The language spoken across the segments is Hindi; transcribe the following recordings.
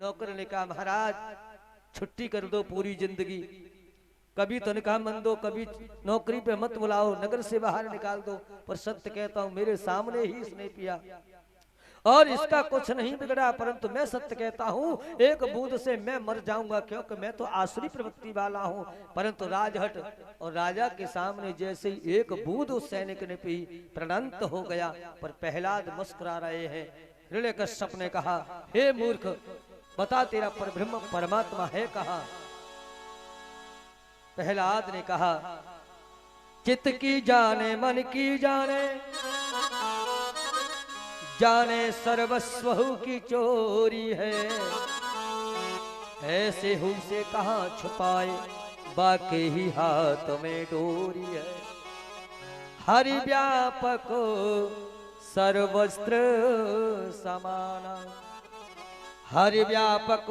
नौकर ने कहा महाराज छुट्टी कर दो पूरी जिंदगी, कभी तनख्वाह मन दो, कभी नौकरी पे मत बुलाओ, नगर से बाहर निकाल दो, पर सत्य कहता हूं मेरे सामने ही इसने पिया और इसका कुछ नहीं बिगड़ा, परंतु मैं सत्य कहता हूं एक बूंद से मैं मर जाऊंगा, क्योंकि मैं तो आसुरी प्रवृत्ति वाला हूं। परंतु राजहट और राजा के सामने जैसे ही एक बूंद उस सैनिक ने पी प्रणंत हो गया। पर प्रहलाद मुस्कुरा रहे हैं। हिरण्यकश्यप ने कहा हे मूर्ख बता तेरा परब्रह्म परमात्मा है कहा? प्रहलाद ने कहा चित्त की जाने मन की जाने, जाने सर्वस्व की चोरी है, ऐसे हूँ से कहाँ छुपाए बाके ही हाथ में डोरी है। हरि व्यापक सर्वस्त्र समाना, हरि व्यापक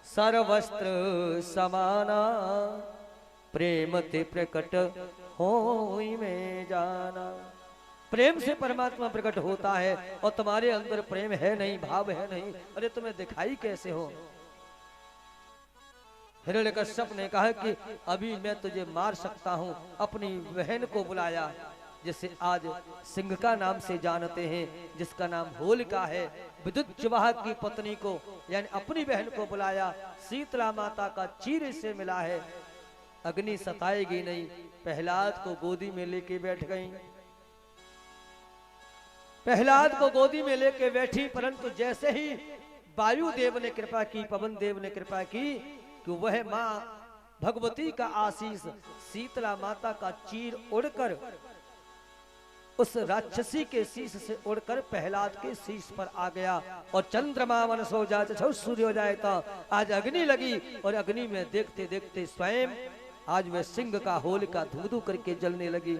सर्वस्त्र समाना, प्रेम ते प्रकट होई में जाना। प्रेम से परमात्मा प्रकट होता है और तुम्हारे अंदर प्रेम है नहीं, भाव है नहीं, अरे तुम्हें दिखाई कैसे हो? हिरण्यकश्यप ने कहा कि अभी मैं तुझे मार सकता हूं। अपनी बहन को बुलाया जिसे आज सिंह का नाम से जानते हैं, जिसका नाम होलिका है, विद्युच्चवाह की पत्नी को यानी अपनी बहन को बुलाया। शीतला माता का चीर से मिला है, अग्नि सताएगी नहीं। प्रहलाद को गोदी में लेके बैठ गई। प्रहलाद को गोदी में लेके बैठी, परंतु जैसे ही वायुदेव ने कृपा की, पवन देव ने कृपा की कि वह मां भगवती का आशीष शीतला माता का चीर उड़कर उस राक्षसी के शीश से उड़कर प्रहलाद के शीश पर आ गया। और चंद्रमा मन सो जाए सूर्य हो जाए तो आज अग्नि लगी और अग्नि में देखते देखते स्वयं आज वह सिंह का होलिका धू करके जलने लगी।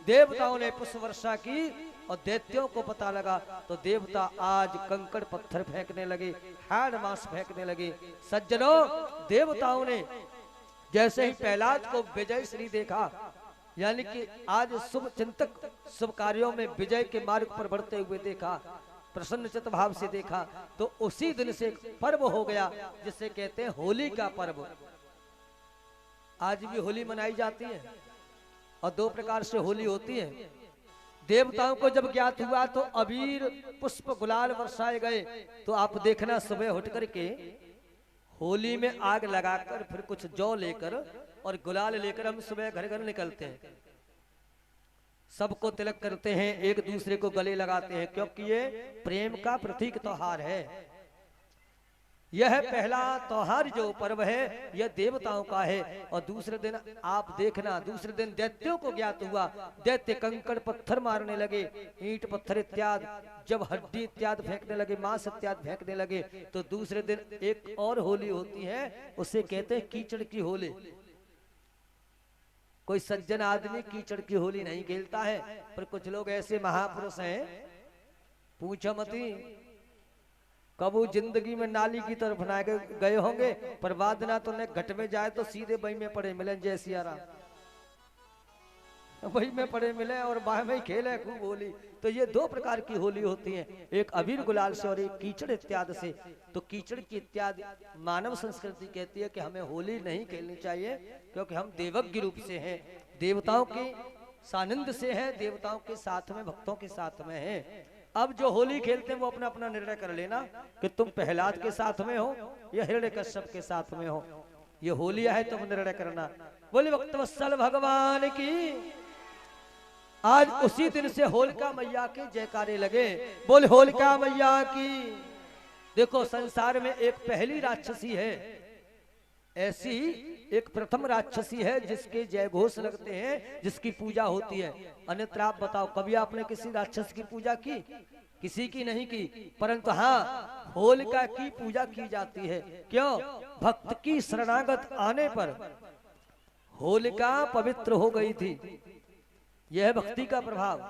देवताओं ने पुष्प वर्षा की और दैत्यों को पता लगा तो देवता आज कंकड़ पत्थर फेंकने लगे, हाड़ मांस फेंकने लगे। सज्जनों, देवताओं ने जैसे ही प्रहलाद को विजय श्री देखा, यानी कि आज शुभ चिंतक शुभ कार्यों में विजय के मार्ग पर बढ़ते हुए देखा, प्रसन्न चित्त भाव से देखा, तो उसी दिन से एक पर्व हो गया जिसे कहते हैं होली का पर्व। आज भी होली मनाई जाती है और दो प्रकार से होली होती है। देवताओं को जब ज्ञात हुआ तो अबीर पुष्प गुलाल बरसाए गए। तो आप देखना सुबह उठ करके होली में आग लगाकर फिर कुछ जौ लेकर और गुलाल लेकर हम सुबह घर घर निकलते हैं, सबको तिलक करते हैं, एक दूसरे को गले लगाते हैं, क्योंकि ये प्रेम का प्रतीक त्योहार है। यह पहला त्योहार जो पर्व है यह देवताओं का है। और दूसरे दिन आप देखना, दूसरे दिन दैत्यों को ज्ञात हुआ, दैत्य कंकड़ पत्थर मारने लगे, ईंट पत्थर इत्यादि, जब हड्डी इत्यादि फेंकने लगे, मांस इत्यादि फेंकने लगे, तो दूसरे दिन एक और होली होती है, उसे कहते हैं कीचड़ की होली। कोई सज्जन आदमी कीचड़ की होली नहीं खेलता है, पर कुछ लोग ऐसे महापुरुष हैं पूछो मती, कबू जिंदगी में नाली की तरफ ना गए होंगे, पर बाद ना तो ने घट में जाए तो सीधे बही में पड़े मिले, जय सिया राम, बही में पड़े मिले और बाह में खेले खूब होली। तो ये दो प्रकार की होली होती है, एक अबीर गुलाल से और एक कीचड़ इत्यादि से। तो कीचड़ की इत्यादि मानव संस्कृति कहती है कि हमें होली नहीं खेलनी चाहिए, क्योंकि हम देवज्ञ रूप से हैं, देवताओं के सानिध्य से हैं, देवताओं के साथ में, भक्तों के साथ में हैं। अब जो होली खेलते हैं वो अपना अपना निर्णय कर लेना कि तुम प्रहलाद के साथ में हो या हिरण्यकश्यप के साथ में हो। ये होली है तुम निर्णय करना। बोले भक्तवत्सल भगवान की। आज उसी दिन से होलिका मैया के जयकारे लगे, बोले होलिका मैया की। देखो संसार में एक पहली राक्षसी है, ऐसी एक प्रथम राक्षसी है जिसके जय घोष लगते हैं, जिसकी पूजा होती है। अन्यत्र आप बताओ कभी आपने किसी राक्षस की पूजा की? किसी की नहीं की, परंतु हाँ होलिका की पूजा की जाती है। क्यों? भक्त की शरणागत आने पर होलिका पवित्र हो गई थी। यह भक्ति का प्रभाव।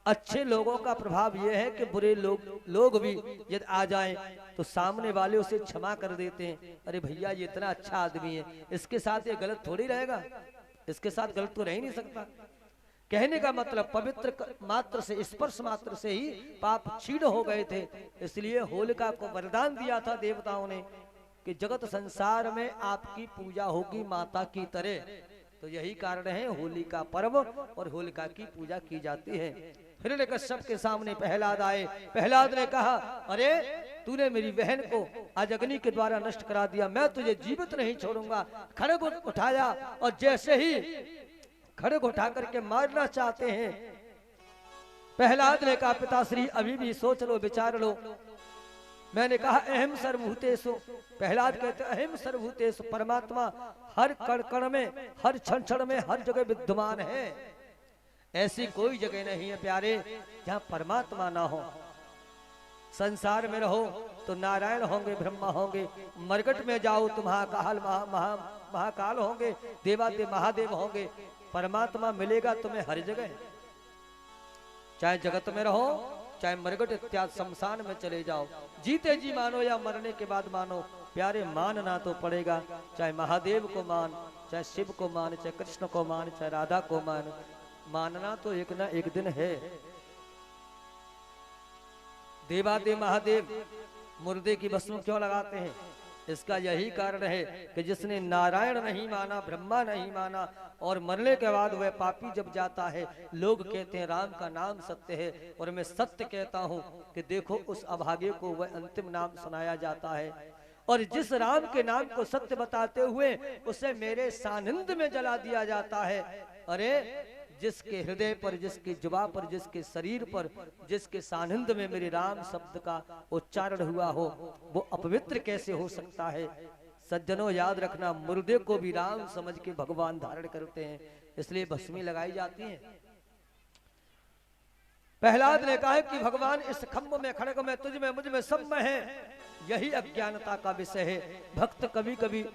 अच्छे लोगों का प्रभाव यह है कि बुरे लोग भी यदि आ जाएं तो सामने वाले उसे क्षमा कर देते हैं। अरे भैया ये इतना अच्छा आदमी है, इसके साथ ये गलत थोड़ी रहेगा, इसके साथ गलत तो रह ही नहीं सकता। कहने का मतलब पवित्र मात्र से, स्पर्श मात्र से ही पाप क्षीण हो गए थे। इसलिए होलिका को वरदान दिया था देवताओं ने कि जगत संसार में आपकी पूजा होगी माता की तरह। तो यही कारण है होली का पर्व और होलिका की पूजा की जाती है। हिरण्यकश्यप के सामने प्रहलाद आए। प्रहलाद ने कहा, अरे तूने मेरी बहन को आज अग्नि के द्वारा नष्ट करा दिया, मैं तुझे जीवित नहीं छोड़ूंगा। खड्ग उठाया और जैसे ही खड्ग उठा करके मारना चाहते हैं, प्रहलाद ने कहा, पिताश्री अभी भी सोच लो, विचार लो। मैंने कहा अहम सर्वभूतेषु, प्रहलाद कहते अहम सर्वभूतेषु, परमात्मा हर कण कण में, हर क्षण क्षण में, हर जगह विद्यमान है। ऐसी कोई जगह नहीं है प्यारे जहां परमात्मा ना हो। संसार में रहो तो नारायण होंगे, ब्रह्मा होंगे, मरकट में जाओ तो महाकाल महाकाल होंगे, देवादेव महादेव होंगे। परमात्मा मिलेगा तुम्हें हर जगह, चाहे जगत में रहो, चाहे मरगट इत्यादि शमशान में चले जाओ। जीते जी मानो या मरने के बाद मानो, प्यारे मानना तो पड़ेगा। चाहे महादेव को मान, चाहे शिव को मान, चाहे कृष्ण को मान, चाहे राधा को मान, मानना तो एक ना एक दिन है। देवादेव महादेव मुर्दे की भस्म क्यों लगाते हैं? इसका यही कारण है कि जिसने नारायण नहीं माना, ब्रह्मा नहीं माना, और मरने के बाद वह पापी जब जाता है, लोग कहते हैं राम का नाम सत्य है, और मैं सत्य कहता हूं कि देखो उस अभागे को वह अंतिम नाम सुनाया जाता है। और जिस राम के नाम को सत्य बताते हुए उसे मेरे सानिध्य में जला दिया जाता है। अरे जिसके हृदय पर, जिसकी जुबा पर, जिसके शरीर पर, जिसके सानिध्य में मेरे राम शब्द का उच्चारण हुआ हो, वो अपवित्र कैसे हो सकता है? सज्जनों याद रखना, मुर्दे को भी राम समझ के भगवान धारण करते हैं, इसलिए भस्मी लगाई जाती है। प्रहलाद ने कहा कि भगवान इस खम्भ में, खड्ग में, तुझ में, मुझ में, सब में है। यही अज्ञानता का विषय है। भक्त कभी कभी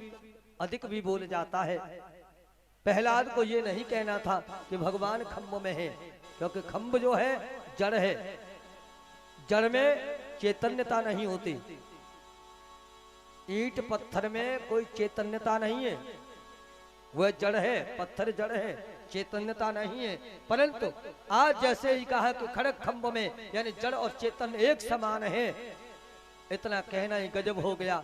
अधिक भी बोल जाता है। प्रहलाद को ये नहीं कहना था कि भगवान खम्भ में है, क्योंकि खम्भ जो है जड़ है, जड़ में चैतन्यता नहीं होती। ईंट पत्थर में कोई चैतन्यता नहीं है, वह जड़ है, पत्थर जड़ है, चैतन्यता नहीं है। परंतु आज जैसे ही कहा कि खड्ग खम्भ में, यानी जड़ और चेतन एक समान है, इतना कहना ही गजब हो गया।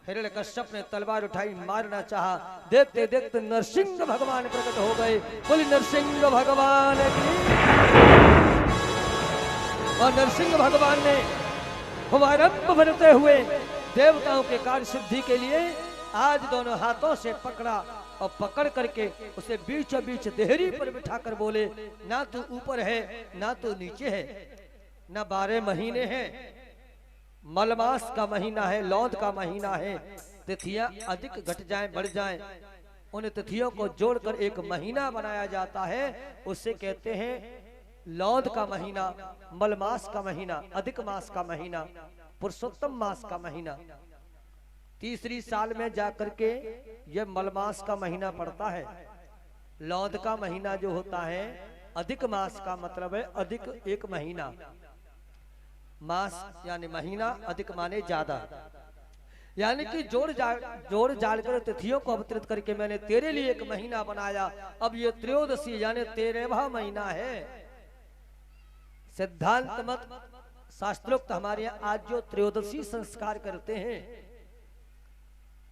हिरण्यकश्यप ने तलवार उठाई, मारना चाहा, देखते देखते नरसिंह भगवान प्रकट हो गए। बोली नरसिंह भगवान की। और नरसिंह भगवान ने शुभारंभ भरते हुए देवताओं के कार्य सिद्धि के लिए आज दोनों हाथों से पकड़ा, और पकड़ करके उसे बीचों बीच देहरी पर बिठा कर बोले, ना तू ऊपर है ना तू नीचे है, ना 12 महीने हैं, मलमास का महीना है, लौंद का महीना है। तिथियां अधिक घट जाएं, बढ़ जाएं, उन तिथियों को जोड़कर एक महीना बनाया जाता है। उसे कहते हैं लौंद का महीना, मलमास का महीना, अधिक मास का महीना, पुरुषोत्तम मास का महीना। तीसरी साल में जाकर के यह मलमास का महीना पड़ता है। लौंद का महीना जो होता है, अधिक मास का मतलब है अधिक एक महीना, मास यानी महीना, अधिक माने ज्यादा, यानी कि जोड़ जाड़ कर तिथियों को अवतरित करके मैंने तेरे लिए एक महीना बनाया। अब ये त्रयोदशी यानी 13वां महीना है। सिद्धांत मत शास्त्रोक्त हमारे यहाँ आज जो त्रयोदशी संस्कार करते हैं,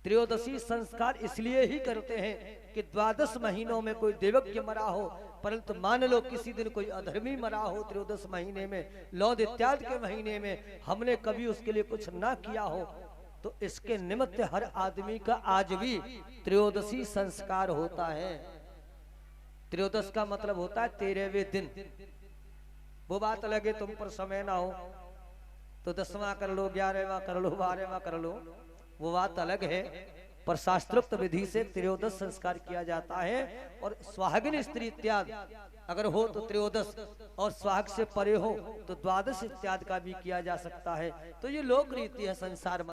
त्रयोदशी संस्कार इसलिए ही करते हैं कि 12 महीनों में कोई देवज्ञ मरा हो, परंतु मान लो किसी दिन कोई अधर्मी मरा हो, त्रयोदश महीने में, लौद इत्यादि के महीने में, हमने कभी उसके लिए कुछ ना किया हो, तो इसके निमित्त हर आदमी का आज भी त्रयोदशी संस्कार होता है। त्रयोदश का मतलब होता है 13वें दिन। वो बात लगे तुम पर समय ना हो तो 10वां कर लो, 11वां कर लो, 12वां कर लो, वो बात अलग है। पर शास्त्रोक्त विधि से त्रयोदश संस्कार किया जाता है। और सुहागिन स्त्री इत्यादि अगर हो तो त्रयोदश, और सुहाग से परे हो तो 12 इत्यादि का भी किया जा सकता है। तो ये लोक रीति है संसार में।